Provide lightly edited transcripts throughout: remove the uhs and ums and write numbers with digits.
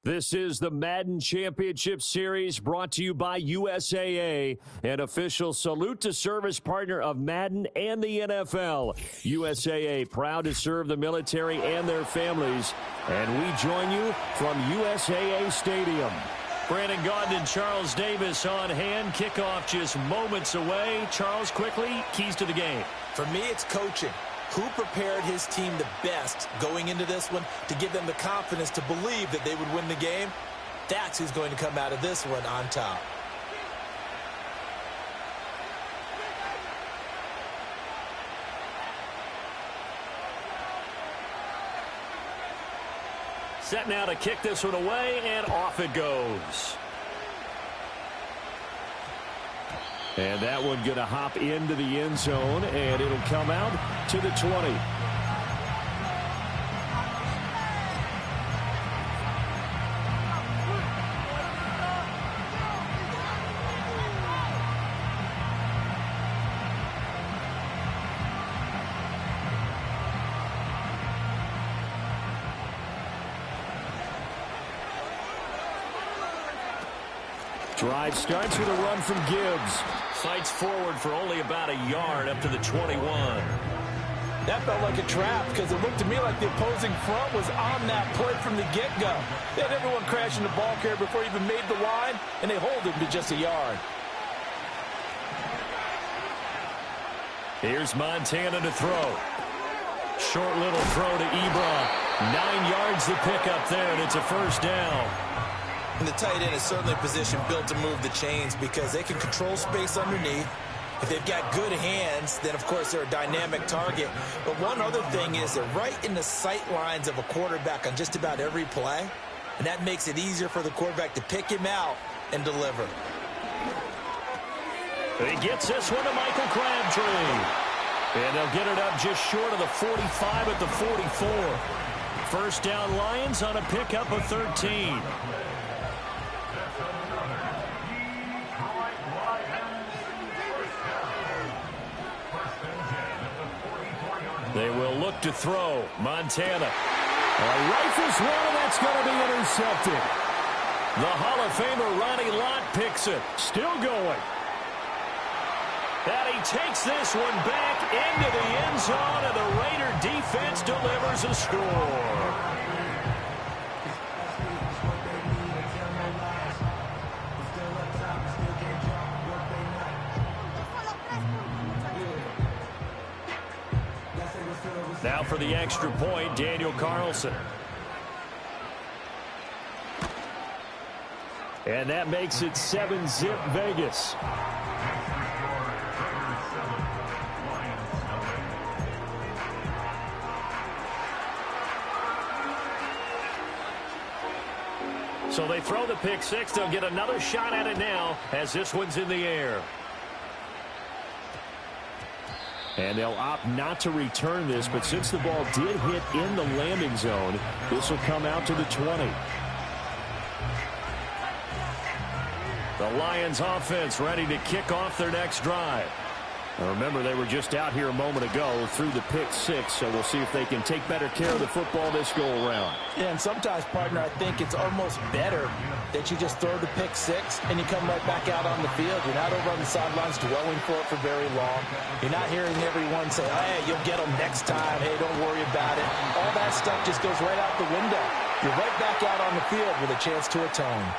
This is the Madden Championship Series brought to you by USAA, an official salute to service partner of Madden and the NFL. USAA, proud to serve the military and their families. And we join you from USAA Stadium. Brandon Gaudin and Charles Davis on hand. Kickoff just moments away. Charles, quickly, keys to the game. For me, it's coaching. Who prepared his team the best going into this one to give them the confidence to believe that they would win the game? That's who's going to come out of this one on top. Set now to kick this one away, and off it goes. And that one going to hop into the end zone, and it'll come out to the 20. Drive starts with a run from Gibbs. Fights forward for only about a yard up to the 21. That felt like a trap because it looked to me like the opposing front was on that play from the get-go. They had everyone crashing the ball carrier before he even made the line, and they hold him to just a yard. Here's Montana to throw. Short little throw to Ebron. 9 yards to pick up there, and it's a first down. And the tight end is certainly a position built to move the chains because they can control space underneath. If they've got good hands, then, of course, they're a dynamic target. But one other thing is they're right in the sight lines of a quarterback on just about every play. And that makes it easier for the quarterback to pick him out and deliver. He gets this one to Michael Crabtree. And they'll get it up just short of the 45 at the 44. First down Lions on a pickup of 13. They will look to throw. Montana. Rifles one, and that's going to be intercepted. The Hall of Famer Ronnie Lott picks it. Still going. And he takes this one back into the end zone, and the Raider defense delivers a score. Now for the extra point, Daniel Carlson. And that makes it 7-zip Vegas. So they throw the pick six. They'll get another shot at it now as this one's in the air. And they'll opt not to return this, but since the ball did hit in the landing zone, this will come out to the 20. The Lions offense ready to kick off their next drive. Now remember, they were just out here a moment ago through the pick six, so we'll see if they can take better care of the football this go around. Yeah, and sometimes, partner, I think it's almost better that you just throw the pick six and you come right back out on the field. You're not over on the sidelines dwelling for it for very long. You're not hearing everyone say, hey, you'll get them next time. Hey, don't worry about it. All that stuff just goes right out the window. You're right back out on the field with a chance to atone.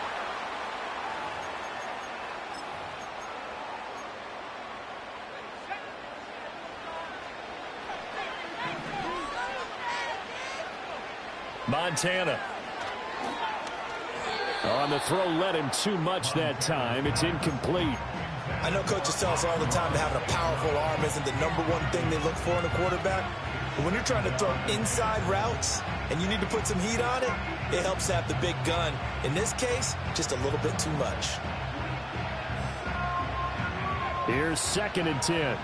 Montana. On the throw, led him too much that time. It's incomplete. I know coaches tell us all the time that having a powerful arm isn't the number one thing they look for in a quarterback. But when you're trying to throw inside routes and you need to put some heat on it, it helps to have the big gun. In this case, just a little bit too much. Here's 2nd and 10.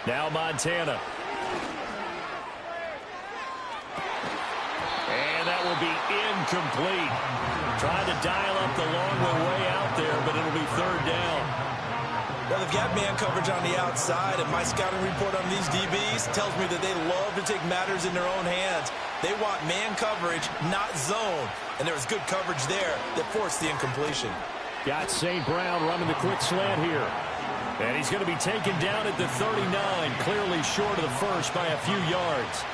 Now Montana. And that will be incomplete. Trying to dial up the long way out there, but it'll be 3rd down. Well, they've got man coverage on the outside, and my scouting report on these DBs tells me that they love to take matters in their own hands. They want man coverage, not zone. And there was good coverage there that forced the incompletion. Got St. Brown running the quick slant here. And he's going to be taken down at the 39, clearly short of the first by a few yards.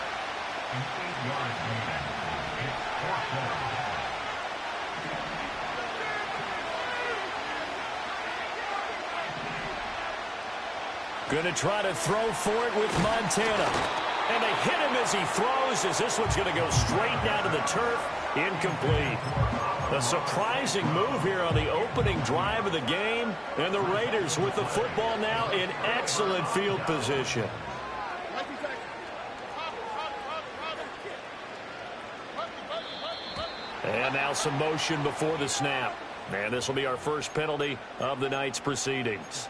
Going to try to throw for it with Montana. And they hit him as he throws, as this one's going to go straight down to the turf. Incomplete. A surprising move here on the opening drive of the game. And the Raiders with the football now in excellent field position. And now some motion before the snap. And this will be our first penalty of the night's proceedings.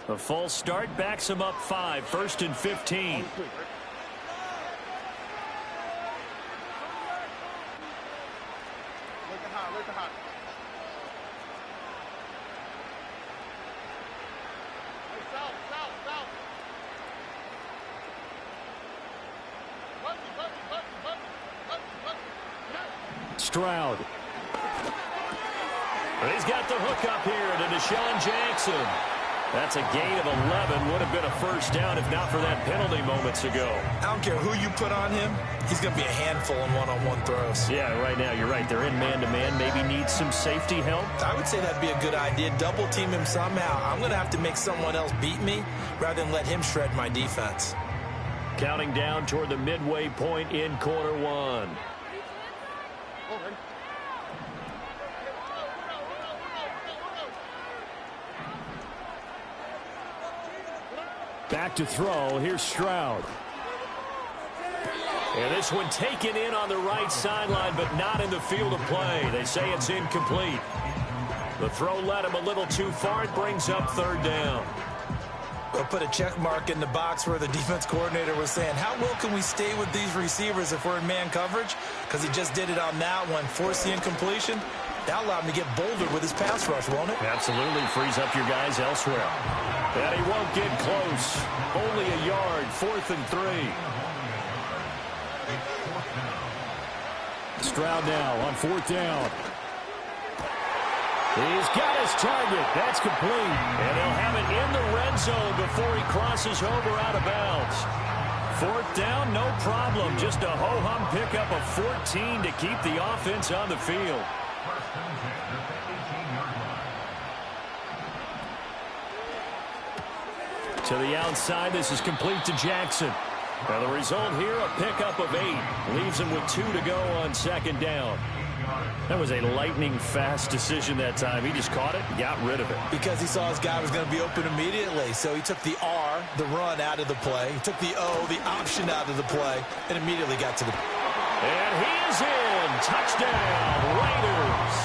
A false start backs him up 5, 1st and 15. Stroud. He's got the hook up here to Deshaun Jackson. That's a gain of 11. Would have been a first down if not for that penalty moments ago. I don't care who you put on him. He's going to be a handful in one-on-one throws. Yeah, right now you're right. They're in man-to-man. Maybe needs some safety help. I would say that'd be a good idea. Double team him somehow. I'm going to have to make someone else beat me rather than let him shred my defense. Counting down toward the midway point in quarter one. Back to throw. Here's Stroud. And this one taken in on the right sideline, but not in the field of play. They say it's incomplete. The throw led him a little too far. It brings up 3rd down. We'll put a check mark in the box where the defense coordinator was saying, how well can we stay with these receivers if we're in man coverage? Because he just did it on that one. Forced the incompletion. That allowed him to get bolder with his pass rush, won't it? Absolutely. Frees up your guys elsewhere. And he won't get close. Only a yard. 4th and 3. Stroud now on 4th down. He's got his target. That's complete. And he'll have it in the red zone before he crosses over out of bounds. 4th down, no problem. Just a ho-hum pickup of 14 to keep the offense on the field. To the outside, this is complete to Jackson. Now the result here, a pickup of 8. Leaves him with 2 to go on 2nd down. That was a lightning-fast decision that time. He just caught it and got rid of it. Because he saw his guy was going to be open immediately. So he took the R, the run, out of the play. He took the O, the option, out of the play, and immediately got to the... And he is in. Touchdown, Raiders.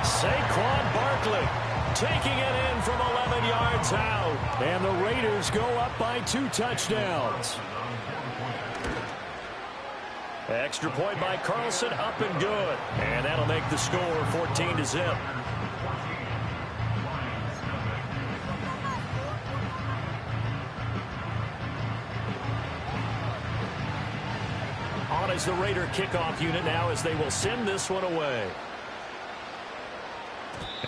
Saquon Barkley taking it in from 11 yards out. And the Raiders go up by 2 touchdowns. Extra point by Carlson, up and good. And that'll make the score 14-0. On is the Raider kickoff unit now as they will send this one away.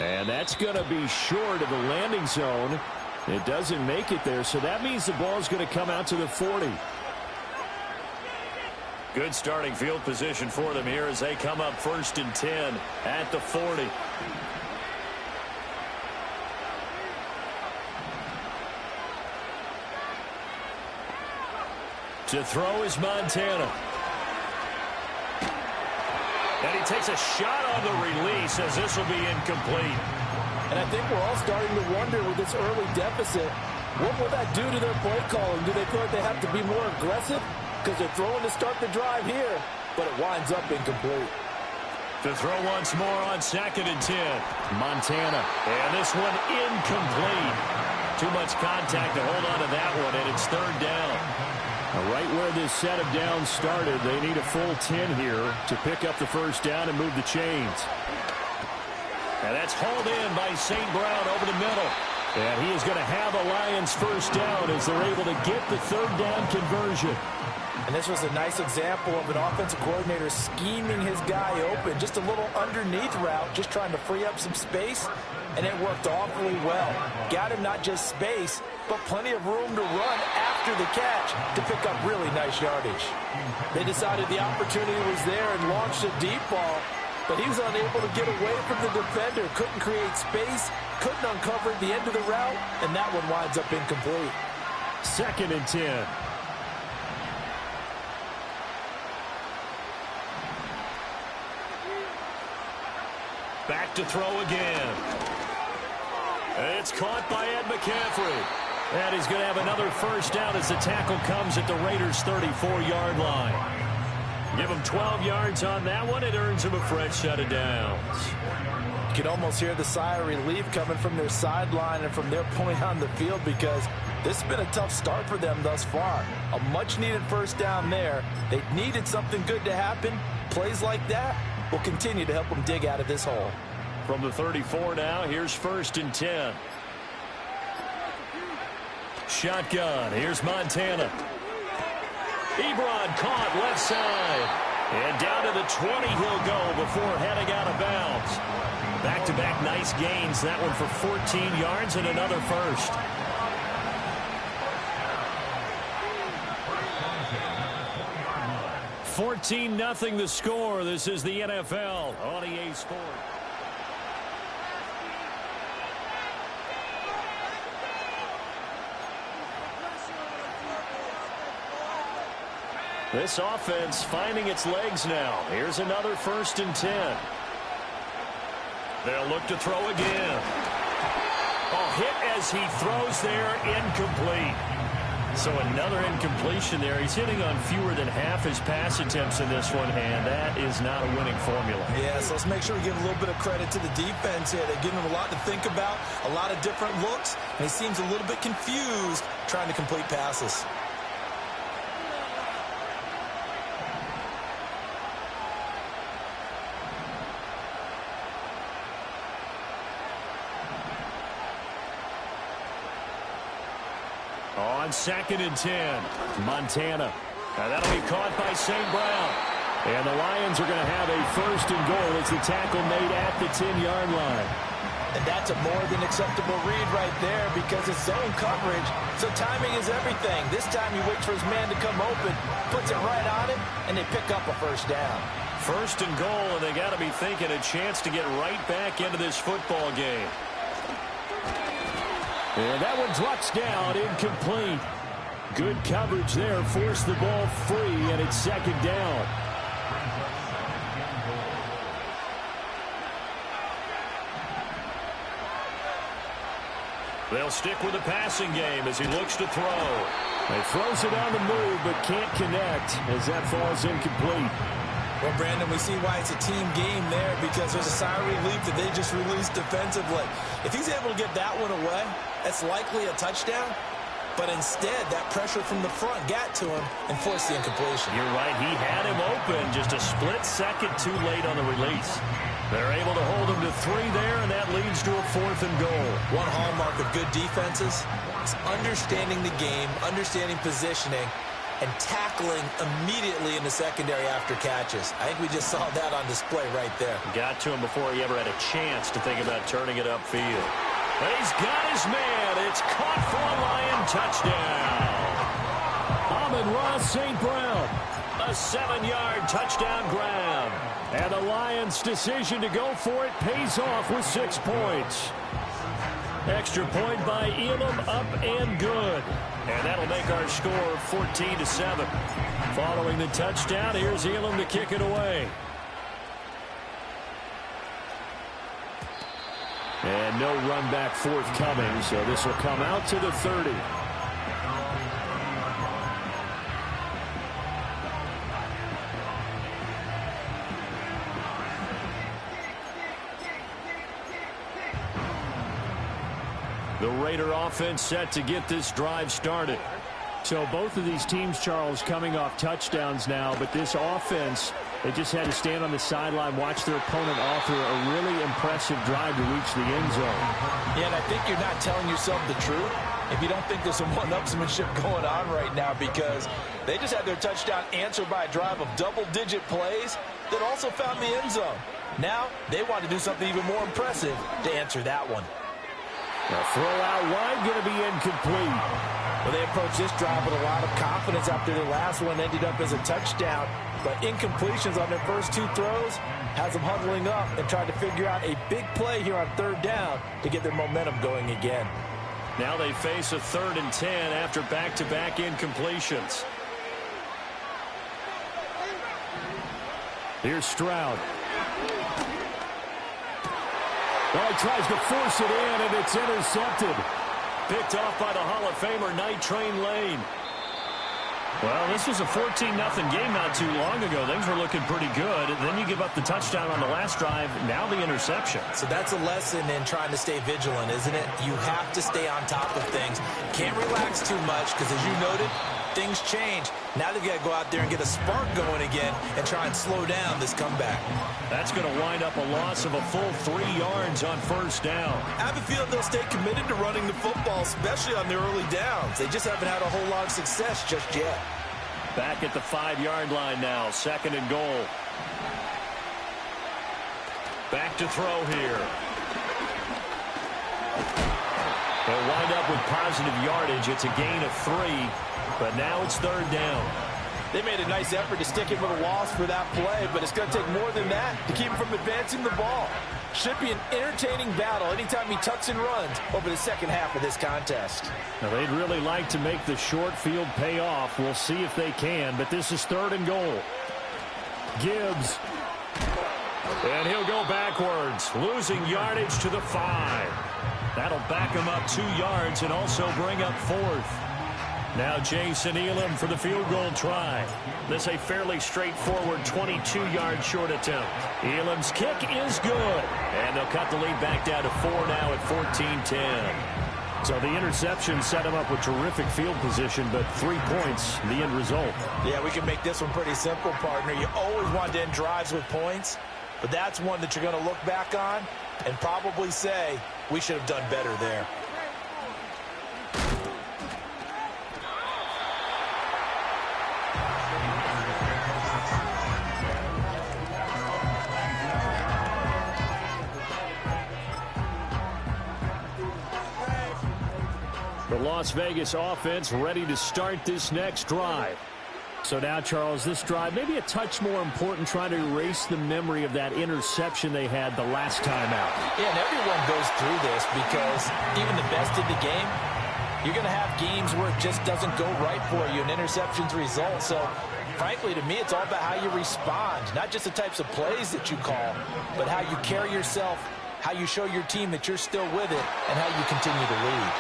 And that's going to be short of the landing zone. It doesn't make it there, so that means the ball's going to come out to the 40. Good starting field position for them here as they come up 1st and 10 at the 40. To throw is Montana. And he takes a shot on the release as this will be incomplete. And I think we're all starting to wonder with this early deficit, what will that do to their play calling? Do they feel like they have to be more aggressive? Because they're throwing to start the drive here, but it winds up incomplete. To throw once more on 2nd and 10. Montana. And this one incomplete. Too much contact to hold on to that one, and it's third down. Right where this set of downs started, they need a full 10 here to pick up the first down and move the chains. And that's hauled in by St. Brown over the middle. And he is going to have a Lions first down as they're able to get the third down conversion. And this was a nice example of an offensive coordinator scheming his guy open. Just a little underneath route, just trying to free up some space, and it worked awfully well. Got him not just space, but plenty of room to run after the catch to pick up really nice yardage. They decided the opportunity was there and launched a deep ball, but he was unable to get away from the defender. Couldn't create space, couldn't uncover the end of the route, and that one winds up incomplete. 2nd and 10. Back to throw again. It's caught by Ed McCaffrey. And he's going to have another first down as the tackle comes at the Raiders' 34-yard line. Give him 12 yards on that one. It earns him a fresh set of downs. You can almost hear the sigh of relief coming from their sideline and from their point on the field, because this has been a tough start for them thus far. A much-needed first down there. They needed something good to happen. Plays like that will continue to help them dig out of this hole. From the 34 now, here's 1st and 10. Shotgun. Here's Montana. Ebron caught left side. And down to the 20 he'll go before heading out of bounds. Back-to-back nice gains. That one for 14 yards and another first. $14-0 the score. This is the NFL on EA Sports. This offense finding its legs now. Here's another 1st and 10. They'll look to throw again. A hit as he throws there, incomplete. So another incompletion there. He's hitting on fewer than half his pass attempts in this one, and that is not a winning formula. Yeah, so let's make sure we give a little bit of credit to the defense here. They're giving him a lot to think about, a lot of different looks, and he seems a little bit confused trying to complete passes. On 2nd and 10, Montana. Now that'll be caught by St. Brown. And the Lions are going to have a 1st and goal as the tackle made at the 10-yard line. And that's a more than acceptable read right there, because it's zone coverage, so timing is everything. This time he waits for his man to come open, puts it right on it, and they pick up a first down. 1st and goal, and they got to be thinking a chance to get right back into this football game. And that one drops down, incomplete. Good coverage there, forced the ball free, and it's 2nd down. They'll stick with the passing game as he looks to throw. He throws it on the move, but can't connect as that falls incomplete. Well, Brandon, we see why it's a team game there, because there's a sigh of relief that they just released defensively. If he's able to get that one away, that's likely a touchdown. But instead, that pressure from the front got to him and forced the incompletion. You're right. He had him open, just a split second too late on the release. They're able to hold him to 3 there, and that leads to a 4th and goal. One hallmark of good defenses is understanding the game, understanding positioning, and tackling immediately in the secondary after catches. I think we just saw that on display right there. Got to him before he ever had a chance to think about turning it upfield. But he's got his man. It's caught for a Lion touchdown. Amon-Ra St. Brown. A 7-yard touchdown grab. And the Lions' decision to go for it pays off with 6 points. Extra point by Elam, up and good. And that'll make our score 14-7. Following the touchdown, here's Elam to kick it away. And no run back forthcoming, so this will come out to the 30. The Raider offense set to get this drive started. So both of these teams, Charles, coming off touchdowns now, but this offense, they just had to stand on the sideline, watch their opponent author a really impressive drive to reach the end zone. Yeah, and I think you're not telling yourself the truth if you don't think there's some one-upsmanship going on right now, because they just had their touchdown answered by a drive of double-digit plays that also found the end zone. Now they want to do something even more impressive to answer that one. A throw out wide, going to be incomplete. Well, they approached this drive with a lot of confidence after the last one ended up as a touchdown. But incompletions on their first two throws has them huddling up and trying to figure out a big play here on third down to get their momentum going again. Now they face a 3rd and 10 after back-to-back incompletions. Here's Stroud. Well, he tries to force it in, and it's intercepted. Picked off by the Hall of Famer, Night Train Lane. Well, this was a 14-0 game not too long ago. Things were looking pretty good. And then you give up the touchdown on the last drive. Now the interception. So that's a lesson in trying to stay vigilant, isn't it? You have to stay on top of things. Can't relax too much because, as you noted, things change. Now they've got to go out there and get a spark going again and try and slow down this comeback. That's going to wind up a loss of a full 3 yards on first down. I have a feeling they'll stay committed to running the football, especially on their early downs. They just haven't had a whole lot of success just yet. Back at the 5-yard line now, 2nd and goal. Back to throw here. They'll wind up with positive yardage. It's a gain of 3, but now it's 3rd down. They made a nice effort to stick him with a loss for that play, but it's going to take more than that to keep him from advancing the ball. Should be an entertaining battle anytime he tucks and runs over the second half of this contest. Now, they'd really like to make the short field pay off. We'll see if they can, but this is 3rd and goal. Gibbs. And he'll go backwards, losing yardage to the 5. That'll back him up 2 yards and also bring up 4th. Now Jason Elam for the field goal try. This a fairly straightforward 22-yard short attempt. Elam's kick is good. And they'll cut the lead back down to 4 now at 14-10. So the interception set him up with terrific field position, but 3 points, the end result. Yeah, we can make this one pretty simple, partner. You always want to end drives with points, but that's one that you're going to look back on and probably say, we should have done better there. The Las Vegas offense ready to start this next drive. So now, Charles, this drive maybe a touch more important, trying to erase the memory of that interception they had the last time out. Yeah, and everyone goes through this because even the best in the game, you're going to have games where it just doesn't go right for you, and interceptions result. So, frankly, to me, it's all about how you respond, not just the types of plays that you call, but how you carry yourself, how you show your team that you're still with it, and how you continue to lead.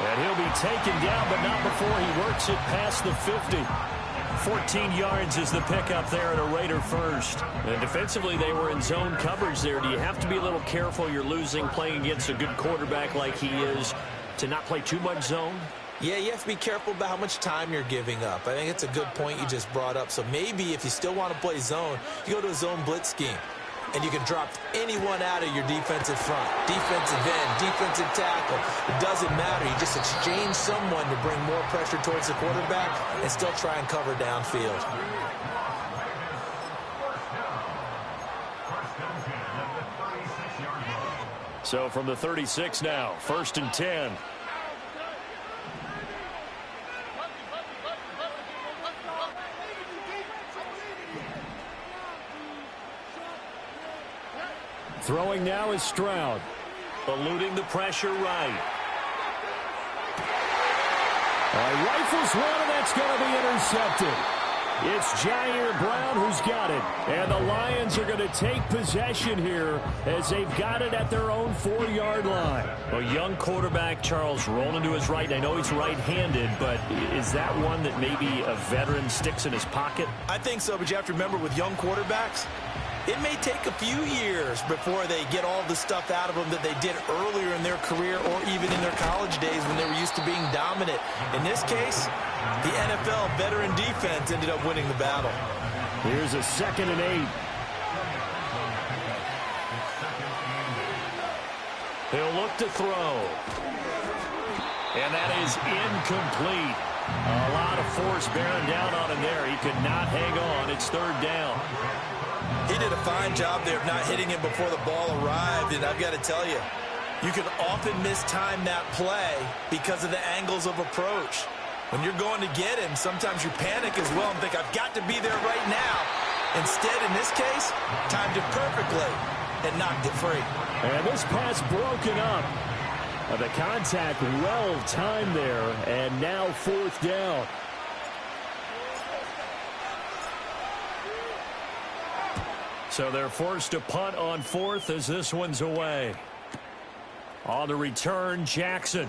And he'll be taken down, but not before he works it past the 50. 14 yards is the pickup there at a Raider first. And defensively, they were in zone coverage there. Do you have to be a little careful? You're losing, playing against a good quarterback like he is, to not play too much zone? Yeah, you have to be careful about how much time you're giving up. I think it's a good point you just brought up. So maybe if you still want to play zone, you go to a zone blitz scheme. And you can drop anyone out of your defensive front, defensive end, defensive tackle. It doesn't matter. You just exchange someone to bring more pressure towards the quarterback and still try and cover downfield. So from the 36 now, 1st and 10. Throwing now is Stroud. Eluding the pressure right. Rifles one, and that's going to be intercepted. It's Jair Brown who's got it. And the Lions are going to take possession here as they've got it at their own 4-yard line. A young quarterback, Charles, rolling to his right. I know he's right-handed, but is that one that maybe a veteran sticks in his pocket? I think so, but you have to remember with young quarterbacks, it may take a few years before they get all the stuff out of them that they did earlier in their career or even in their college days when they were used to being dominant. In this case, the NFL veteran defense ended up winning the battle. Here's a 2nd and 8. He'll look to throw. And that is incomplete. A lot of force bearing down on him there. He could not hang on. It's 3rd down. He did a fine job there of not hitting him before the ball arrived, and I've got to tell you, you can often mistime that play because of the angles of approach. When you're going to get him, sometimes you panic as well and think, I've got to be there right now. Instead, in this case, timed it perfectly and knocked it free. And this pass broken up. The contact well timed there, and now 4th down. So they're forced to punt on 4th as this one's away. On the return, Jackson.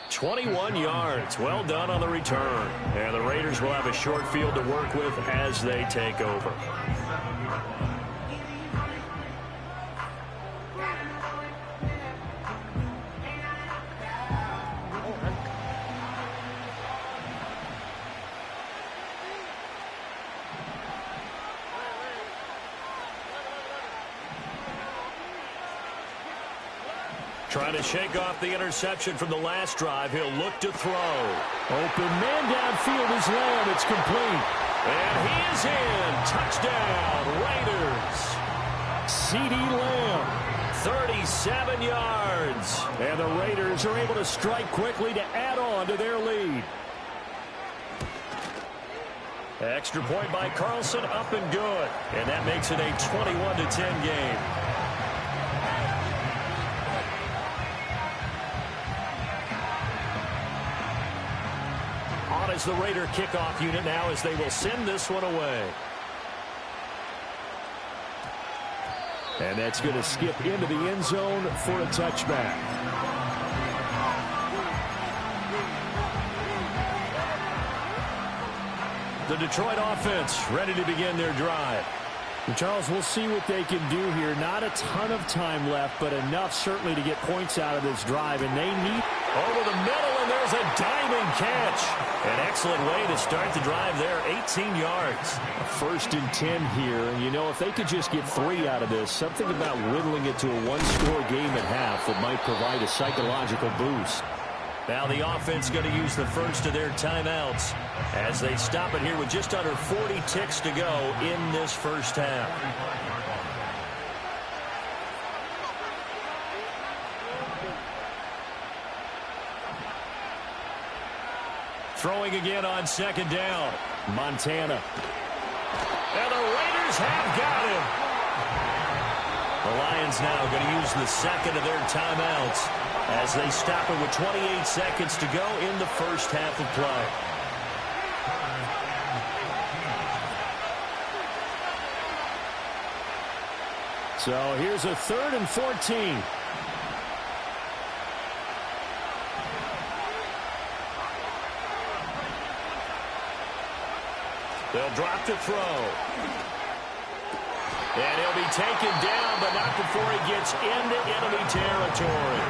21 yards. Well done on the return. And the Raiders will have a short field to work with as they take over. Trying to shake off the interception from the last drive. He'll look to throw. Open man downfield is Lamb. It's complete. And he is in. Touchdown, Raiders. CeeDee Lamb, 37 yards. And the Raiders are able to strike quickly to add on to their lead. Extra point by Carlson, up and good. And that makes it a 21-10 game. As the Raider kickoff unit now as they will send this one away. And that's going to skip into the end zone for a touchback. The Detroit offense ready to begin their drive. And Charles, we'll see what they can do here. Not a ton of time left, but enough certainly to get points out of this drive. And they need over the middle, and there's a diving catch. An excellent way to start the drive there, 18 yards. 1st and 10 here, and you know, if they could just get 3 out of this, something about whittling it to a one-score game at half that might provide a psychological boost. Now the offense going to use the first of their timeouts as they stop it here with just under 40 ticks to go in this first half. Throwing again on 2nd down. Montana. And the Raiders have got him. The Lions now going to use the 2nd of their timeouts as they stop it with 28 seconds to go in the first half of play. So here's a 3rd and 14. They'll drop to throw. And he'll be taken down, but not before he gets into enemy territory.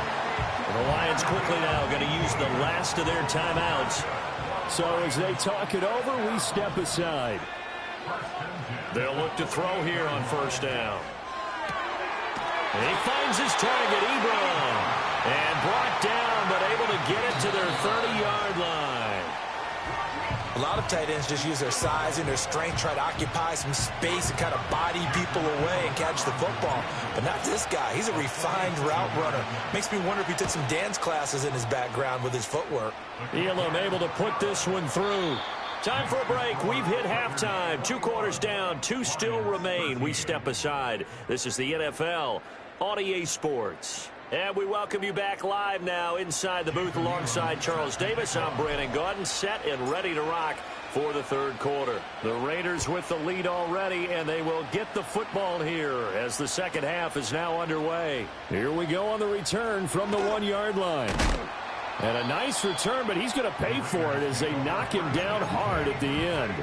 And the Lions quickly now going to use the last of their timeouts. So as they talk it over, we step aside. They'll look to throw here on 1st down. And he finds his target, Ebron. And brought down, but able to get it to their 30-yard line. A lot of tight ends just use their size and their strength, try to occupy some space and kind of body people away and catch the football. But not this guy. He's a refined route runner. Makes me wonder if he took some dance classes in his background with his footwork. Elam able to put this one through. Time for a break. We've hit halftime. 2 quarters down. 2 still remain. We step aside. This is the NFL on EA Sports. And we welcome you back live now inside the booth alongside Charles Davis. I'm Brandon Gaudin, set and ready to rock for the 3rd quarter. The Raiders with the lead already, and they will get the football here as the 2nd half is now underway. Here we go on the return from the 1-yard line. And a nice return, but he's going to pay for it as they knock him down hard at the end.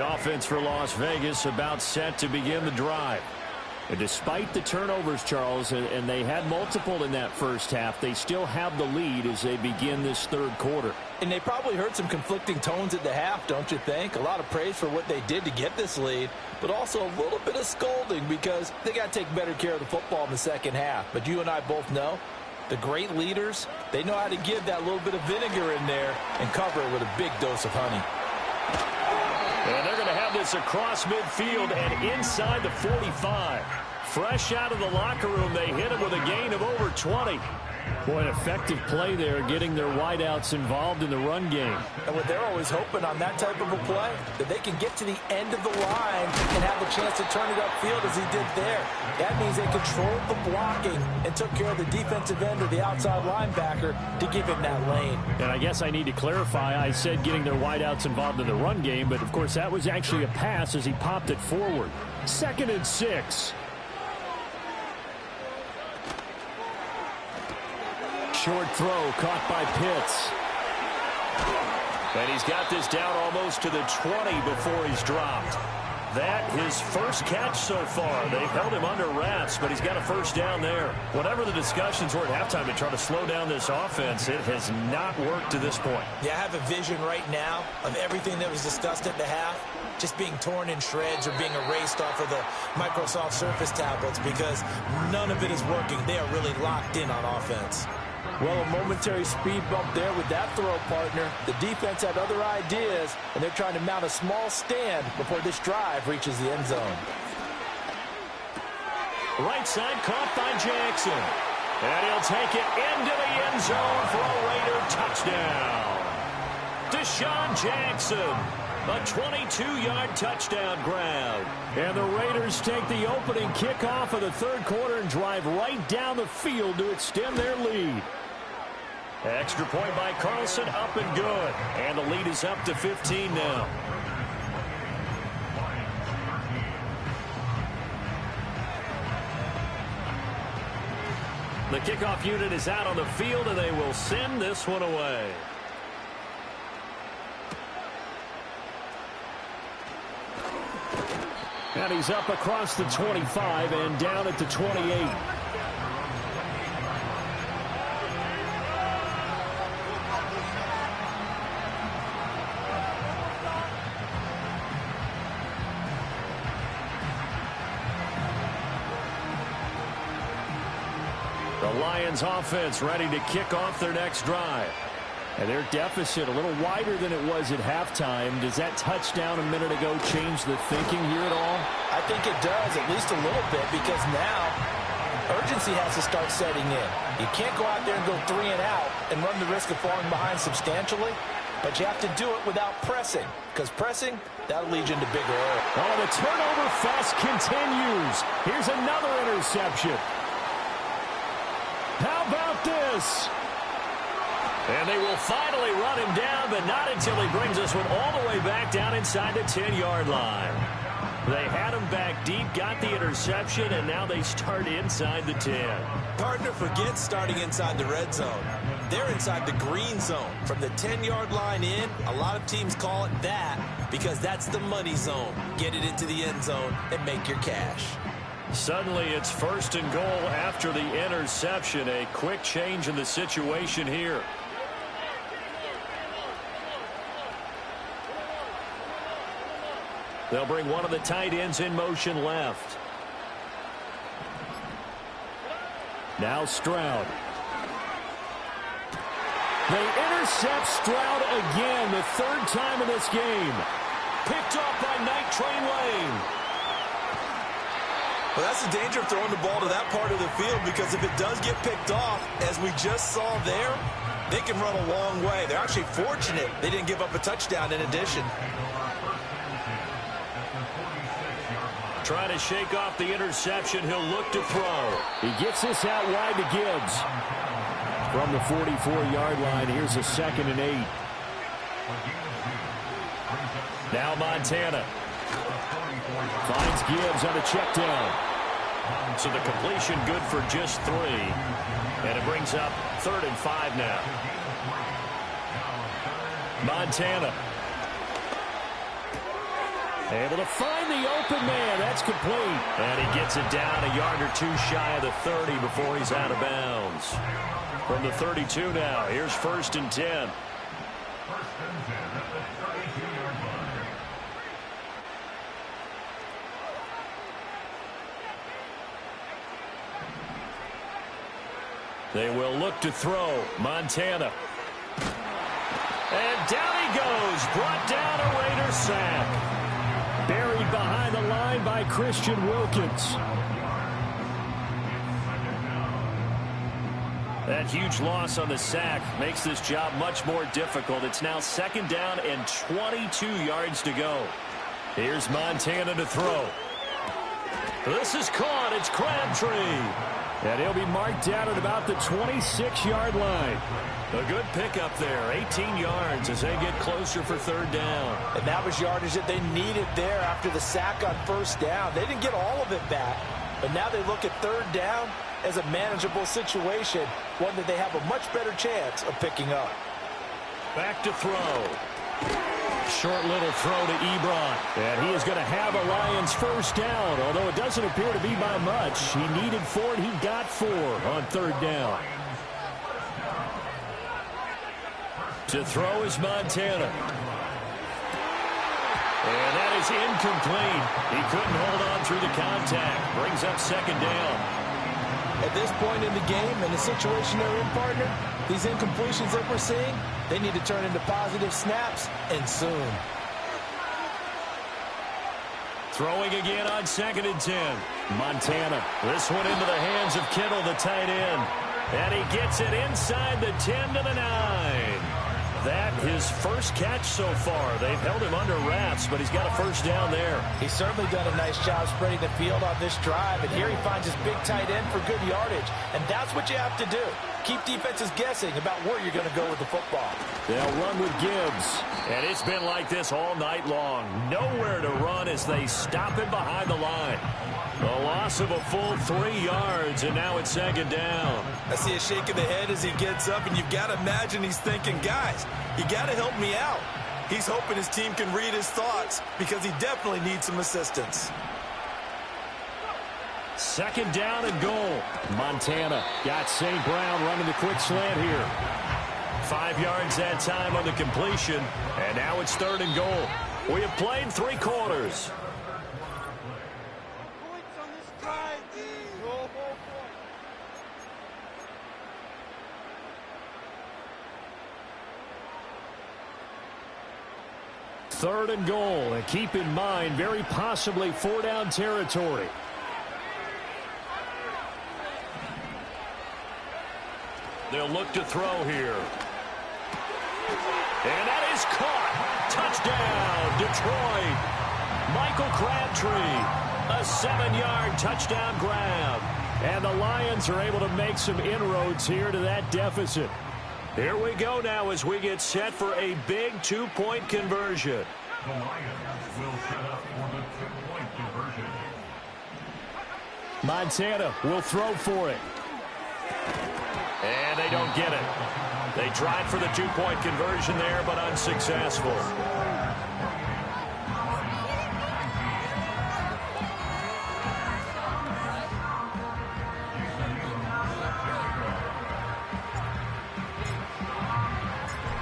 The offense for Las Vegas about set to begin the drive. And despite the turnovers, Charles, and they had multiple in that first half, they still have the lead as they begin this third quarter. And they probably heard some conflicting tones at the half, don't you think? A lot of praise for what they did to get this lead, but also a little bit of scolding because they got to take better care of the football in the second half. But you and I both know the great leaders, they know how to give that little bit of vinegar in there and cover it with a big dose of honey. And they're going to have this across midfield and inside the 45. Fresh out of the locker room, they hit him with a gain of over 20. Boy, an effective play there, getting their wideouts involved in the run game. And what they're always hoping on that type of a play, that they can get to the end of the line and have a chance to turn it upfield as he did there. That means they controlled the blocking and took care of the defensive end or the outside linebacker to give him that lane. And I guess I need to clarify, I said getting their wideouts involved in the run game, but of course that was actually a pass as he popped it forward. 2nd and 6. Short throw caught by Pitts. And he's got this down almost to the 20 before he's dropped. That his first catch so far. They've held him under wraps, but he's got a first down there. Whatever the discussions were at halftime to try to slow down this offense, it has not worked to this point. Yeah, I have a vision right now of everything that was discussed at the half just being torn in shreds or being erased off of the Microsoft Surface tablets because none of it is working. They are really locked in on offense. Well, a momentary speed bump there with that throw, partner. The defense had other ideas, and they're trying to mount a small stand before this drive reaches the end zone. Right side caught by Jackson. And he'll take it into the end zone for a Raider touchdown. Deshaun Jackson, a 22-yard touchdown grab. And the Raiders take the opening kickoff of the third quarter and drive right down the field to extend their lead. Extra point by Carlson, up and good. And the lead is up to 15 now. The kickoff unit is out on the field, and they will send this one away. And he's up across the 25 and down at the 28. The Lions offense ready to kick off their next drive. And their deficit a little wider than it was at halftime. Does that touchdown a minute ago change the thinking here at all? I think it does, at least a little bit, because now urgency has to start setting in. You can't go out there and go 3 and out and run the risk of falling behind substantially, but you have to do it without pressing, because pressing, that'll lead you into bigger error. Oh, the turnover fest continues. Here's another interception. How about this? And they will finally run him down, but not until he brings this one all the way back down inside the 10-yard line. They had him back deep, got the interception, and now they start inside the 10. Partner, forget starting inside the red zone. They're inside the green zone. From the 10-yard line in, a lot of teams call it that because that's the money zone. Get it into the end zone and make your cash. Suddenly it's 1st and goal after the interception. A quick change in the situation here. They'll bring one of the tight ends in motion left. Now Stroud. They intercept Stroud again, the 3rd time in this game. Picked off by Night Train Lane. Well, that's the danger of throwing the ball to that part of the field, because if it does get picked off, as we just saw there, they can run a long way. They're actually fortunate they didn't give up a touchdown in addition. Trying to shake off the interception. He'll look to throw. He gets this out wide to Gibbs. From the 44-yard line, here's a 2nd and 8. Now Montana. Finds Gibbs on a check down. So the completion good for just 3. And it brings up 3rd and 5 now. Able to find the open man. That's complete. And he gets it down a yard or two shy of the 30 before he's out of bounds. From the 32 now, here's 1st and 10. They will look to throw. Montana. And down he goes. Brought down a Raider sack. Buried behind the line by Christian Wilkins. That huge loss on the sack makes this job much more difficult. It's now 2nd down and 22 yards to go. Here's Montana to throw. This is caught. It's Crabtree. And he'll be marked down at about the 26-yard line. A good pickup there. 18 yards as they get closer for 3rd down. And that was yardage that they needed there after the sack on 1st down. They didn't get all of it back, but now they look at 3rd down as a manageable situation, one that they have a much better chance of picking up. Back to throw. Short little throw to Ebron. And he is going to have a Lions 1st down, although it doesn't appear to be by much. He needed 4, and he got 4 on 3rd down. To throw is Montana. And that is incomplete. He couldn't hold on through the contact. Brings up 2nd down. At this point in the game and the situation they're in, partner, these incompletions that we're seeing, they need to turn into positive snaps, and soon. Throwing again on 2nd and 10. Montana. This one into the hands of Kittle, the tight end. And he gets it inside the 10 to the 9. That his first catch so far. They've held him under wraps, but he's got a 1st down there. He's certainly done a nice job spreading the field on this drive, and here he finds his big tight end for good yardage. And that's what you have to do. Keep defenses guessing about where you're going to go with the football. They'll run with Gibbs. And it's been like this all night long. Nowhere to run as they stop him behind the line. A loss of a full 3 yards, and now it's 2nd down. I see a shake of the head as he gets up, and you've got to imagine he's thinking, guys, you got to help me out. He's hoping his team can read his thoughts because he definitely needs some assistance. 2nd down and goal. Montana got St. Brown running the quick slant here. 5 yards that time on the completion, and now it's 3rd and goal. We have played 3 quarters. Third and goal, and keep in mind, very possibly 4-down territory. They'll look to throw here. And that is caught. Touchdown, Detroit. Michael Crabtree, a 7-yard touchdown grab. And the Lions are able to make some inroads here to that deficit. Here we go now as we get set for a big 2-point conversion. The Lions will set up for the 2-point conversion. Montana will throw for it. And they don't get it. They tried for the 2-point conversion there, but unsuccessful.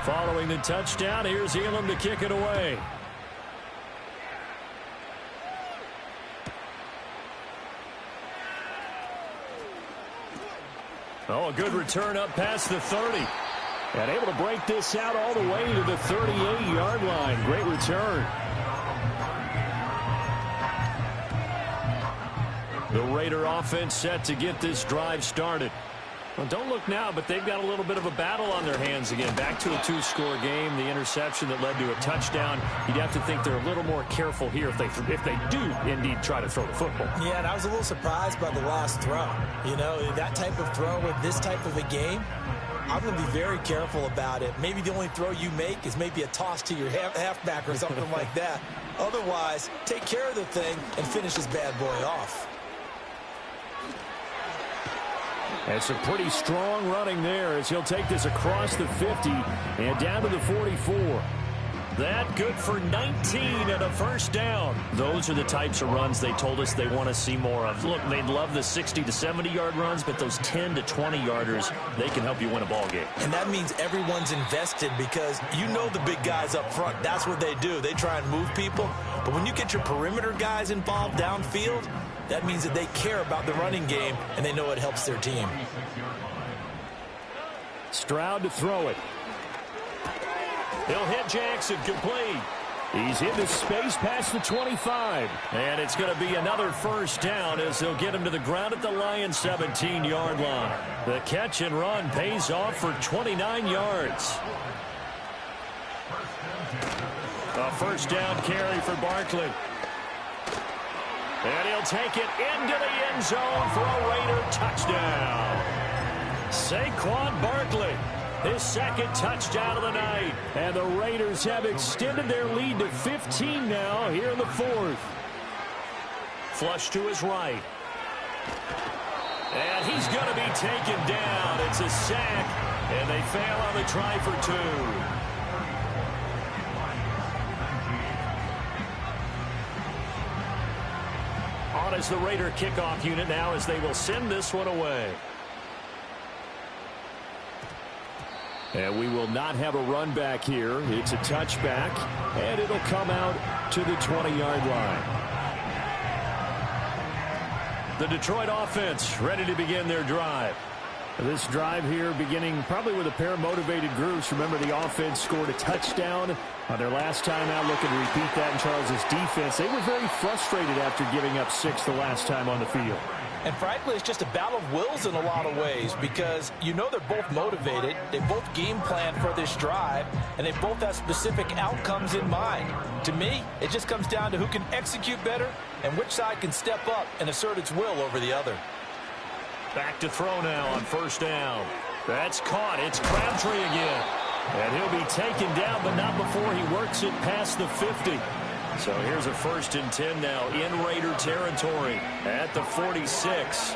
Following the touchdown, here's Elam to kick it away. Oh, a good return up past the 30. And able to break this out all the way to the 38-yard line. Great return. The Raider offense set to get this drive started. Well, don't look now, but they've got a little bit of a battle on their hands again. Back to a 2-score game. The interception that led to a touchdown. You'd have to think they're a little more careful here if they do indeed try to throw the football. Yeah, and I was a little surprised by the last throw. You know, that type of throw with this type of a game, I'm going to be very careful about it. Maybe the only throw you make is maybe a toss to your halfback or something like that. Otherwise, take care of the thing and finish this bad boy off. That's a pretty strong running there as he'll take this across the 50 and down to the 44. That good for 19 and a first down. Those are the types of runs they told us they want to see more of. Look, they'd love the 60 to 70-yard runs, but those 10 to 20-yarders, they can help you win a ball game. And that means everyone's invested because you know the big guys up front. That's what they do. They try and move people. But when you get your perimeter guys involved downfield, that means that they care about the running game, and they know it helps their team. Stroud to throw it. He'll hit Jackson, complete. He's into space past the 25. And it's going to be another first down as they'll get him to the ground at the Lions' 17-yard line. The catch and run pays off for 29 yards. A first down carry for Barkley. And he'll take it into the end zone for a Raider touchdown. Saquon Barkley, his second touchdown of the night. And the Raiders have extended their lead to 15 now here in the fourth. Flush to his right. And he's going to be taken down. It's a sack, and they fail on the try for two. On as the Raider kickoff unit now as they will send this one away. And we will not have a run back here. It's a touchback, and it'll come out to the 20-yard line. The Detroit offense ready to begin their drive. This drive here beginning probably with a pair of motivated groups. Remember, the offense scored a touchdown on their last time out, looking to repeat that in Charles' defense. They were very frustrated after giving up 6 the last time on the field. And frankly, it's just a battle of wills in a lot of ways because you know they're both motivated. They both game plan for this drive, and they both have specific outcomes in mind. To me, it just comes down to who can execute better and which side can step up and assert its will over the other. Back to throw now on first down. That's caught. It's Crabtree again. And he'll be taken down, but not before he works it past the 50. So here's a 1st and 10 now in Raider territory at the 46.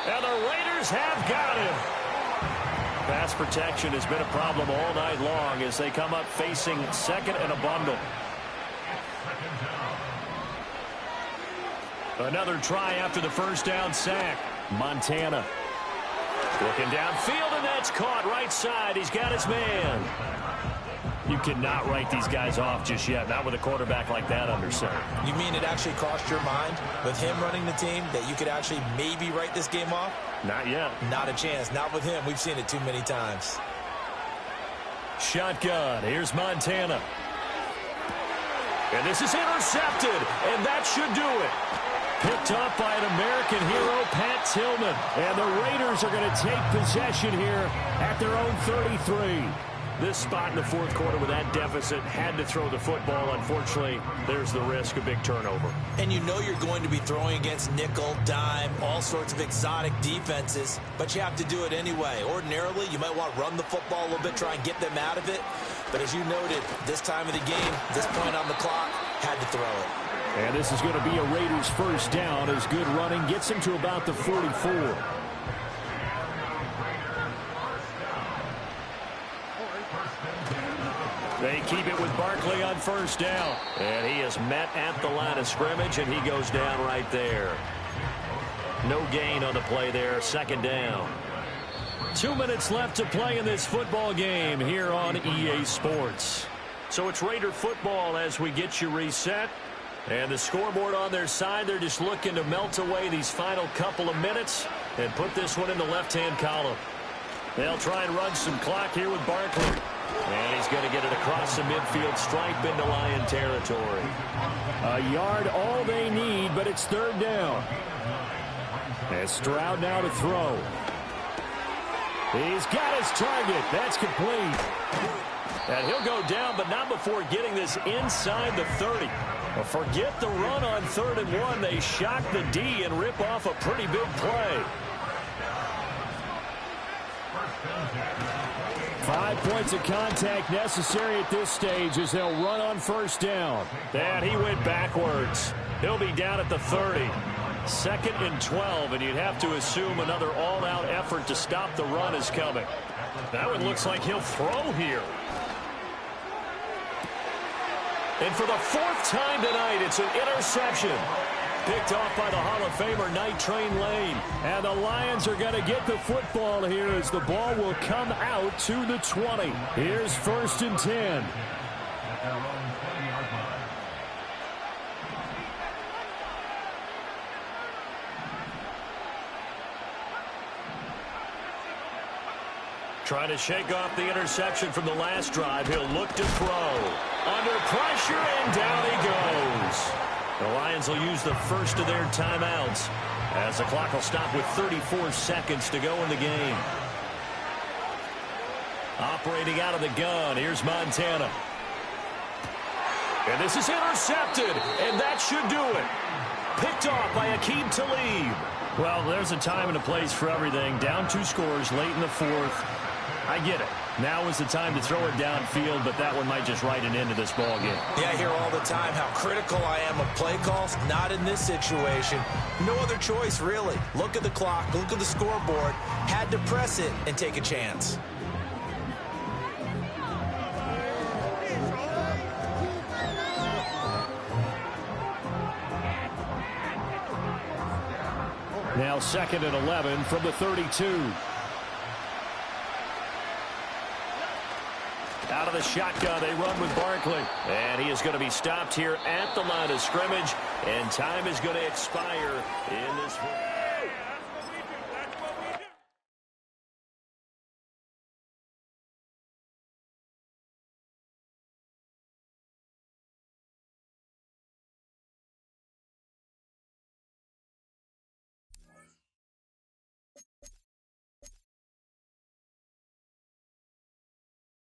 And the Raiders have got him. Pass protection has been a problem all night long as they come up facing second and a bundle. Another try after the first down sack. Montana looking downfield, and that's caught right side. He's got his man. You cannot write these guys off just yet, not with a quarterback like that under center. You mean it actually crossed your mind with him running the team that you could actually maybe write this game off? Not yet. Not a chance. Not with him. We've seen it too many times. Shotgun. Here's Montana. And this is intercepted, and that should do it. Picked up by an American hero, Pat Tillman. And the Raiders are going to take possession here at their own 33. This spot in the fourth quarter with that deficit had to throw the football. Unfortunately, there's the risk of big turnover. And you know you're going to be throwing against nickel, dime, all sorts of exotic defenses, but you have to do it anyway. Ordinarily, you might want to run the football a little bit, try and get them out of it. But as you noted, this time of the game, this point on the clock, had to throw it. And this is going to be a Raiders first down as good running gets him to about the 44. They keep it with Barkley on first down. And he is met at the line of scrimmage, and he goes down right there. No gain on the play there, second down. 2 minutes left to play in this football game here on EA Sports. So it's Raider football as we get you reset. And the scoreboard on their side, they're just looking to melt away these final couple of minutes and put this one in the left-hand column. They'll try and run some clock here with Barkley. And he's going to get it across the midfield stripe into Lion territory. A yard all they need, but it's third down. And Stroud now to throw. He's got his target. That's complete. And he'll go down, but not before getting this inside the 30. Well, forget the run on 3rd and 1. They shock the D and rip off a pretty big play. 5 points of contact necessary at this stage as they'll run on first down. And he went backwards. He'll be down at the 30. 2nd and 12, and you'd have to assume another all-out effort to stop the run is coming. That one looks like he'll throw here. And for the fourth time tonight, it's an interception. Picked off by the Hall of Famer, Night Train Lane. And the Lions are going to get the football here as the ball will come out to the 20. Here's 1st and 10. At their own 20-yard line. Trying to shake off the interception from the last drive. He'll look to throw. Under pressure, and down he goes. The Lions will use the first of their timeouts as the clock will stop with 34 seconds to go in the game. Operating out of the gun, here's Montana. And this is intercepted, and that should do it. Picked off by Aqib Talib. Well, there's a time and a place for everything. Down 2 scores late in the 4th. I get it. Now is the time to throw it downfield, but that one might just write an end to this ball game. Yeah, I hear all the time how critical I am of play calls. Not in this situation. No other choice, really. Look at the clock. Look at the scoreboard. Had to press it and take a chance. Now 2nd and 11 from the 32. Out of the shotgun, they run with Barkley. And he is going to be stopped here at the line of scrimmage. And time is going to expire in this one.